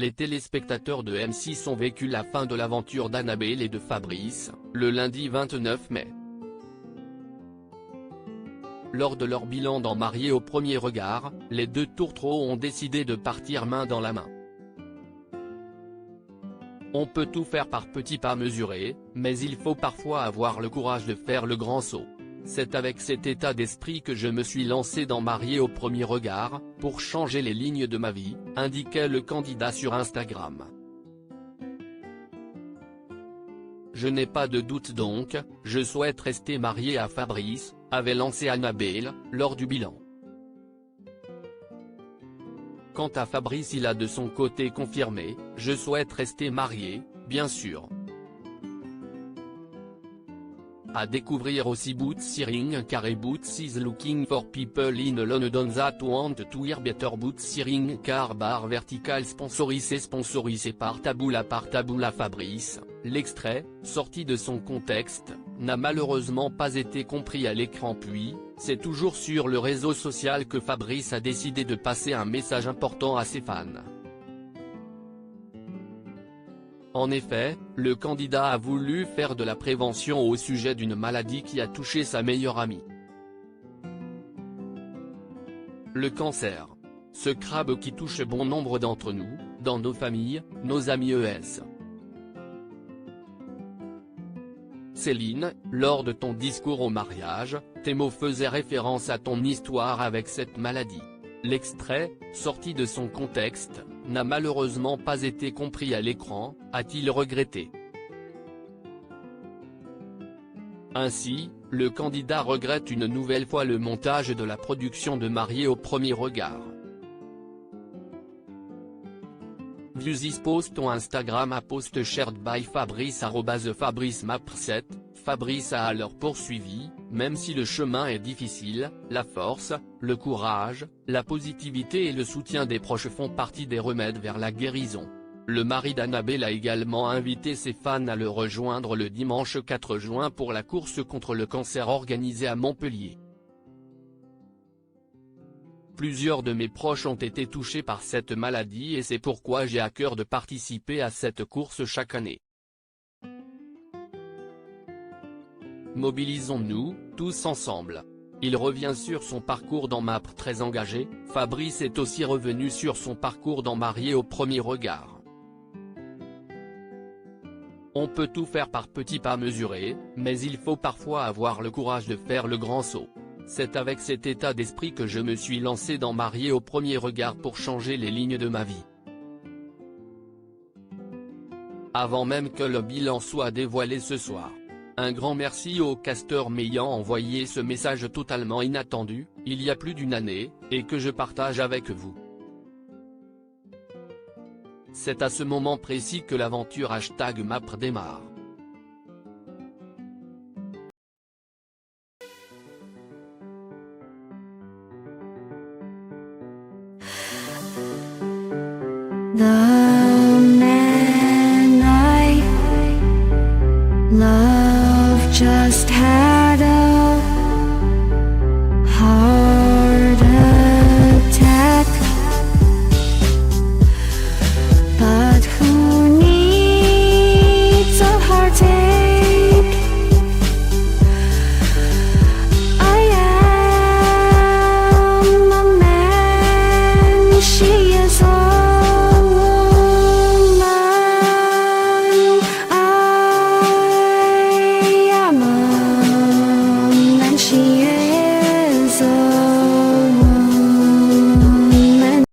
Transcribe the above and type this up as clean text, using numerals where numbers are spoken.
Les téléspectateurs de M6 ont vécu la fin de l'aventure d'Annabelle et de Fabrice, le lundi 29 mai. Lors de leur bilan dans Mariés au premier regard, les deux tourtereaux ont décidé de partir main dans la main. On peut tout faire par petits pas mesurés, mais il faut parfois avoir le courage de faire le grand saut. C'est avec cet état d'esprit que je me suis lancé dans Mariés au premier regard, pour changer les lignes de ma vie, indiquait le candidat sur Instagram. Je n'ai pas de doute donc, je souhaite rester marié à Fabrice, avait lancé Annabelle, lors du bilan. Quant à Fabrice, il a de son côté confirmé, je souhaite rester marié, bien sûr. À découvrir aussi Bootsy Ring car Bootsy is looking for people in London that want to hear better Bootsy Ring car bar vertical sponsorisé par Taboula Fabrice. L'extrait, sorti de son contexte, n'a malheureusement pas été compris à l'écran puis, c'est toujours sur le réseau social que Fabrice a décidé de passer un message important à ses fans. En effet, le candidat a voulu faire de la prévention au sujet d'une maladie qui a touché sa meilleure amie. Le cancer. Ce crabe qui touche bon nombre d'entre nous, dans nos familles, nos amis ES. Céline, lors de ton discours au mariage, tes mots faisaient référence à ton histoire avec cette maladie. L'extrait, sorti de son contexte, n'a malheureusement pas été compris à l'écran, a-t-il regretté. Ainsi, le candidat regrette une nouvelle fois le montage de la production de Mariés au premier regard. View this post on Instagram à post shared by Fabrice @FabriceMap7, Fabrice a alors poursuivi, même si le chemin est difficile, la force, le courage, la positivité et le soutien des proches font partie des remèdes vers la guérison. Le mari d'Annabelle a également invité ses fans à le rejoindre le dimanche 4 juin pour la course contre le cancer organisée à Montpellier. Plusieurs de mes proches ont été touchés par cette maladie et c'est pourquoi j'ai à cœur de participer à cette course chaque année. Mobilisons-nous, tous ensemble. Il revient sur son parcours dans MAP très engagé, Fabrice est aussi revenu sur son parcours dans Mariés au premier regard. On peut tout faire par petits pas mesurés, mais il faut parfois avoir le courage de faire le grand saut. C'est avec cet état d'esprit que je me suis lancé dans Mariés au premier regard pour changer les lignes de ma vie. Avant même que le bilan soit dévoilé ce soir. Un grand merci au casteur m'ayant envoyé ce message totalement inattendu, il y a plus d'une année, et que je partage avec vous. C'est à ce moment précis que l'aventure #MAP démarre. 나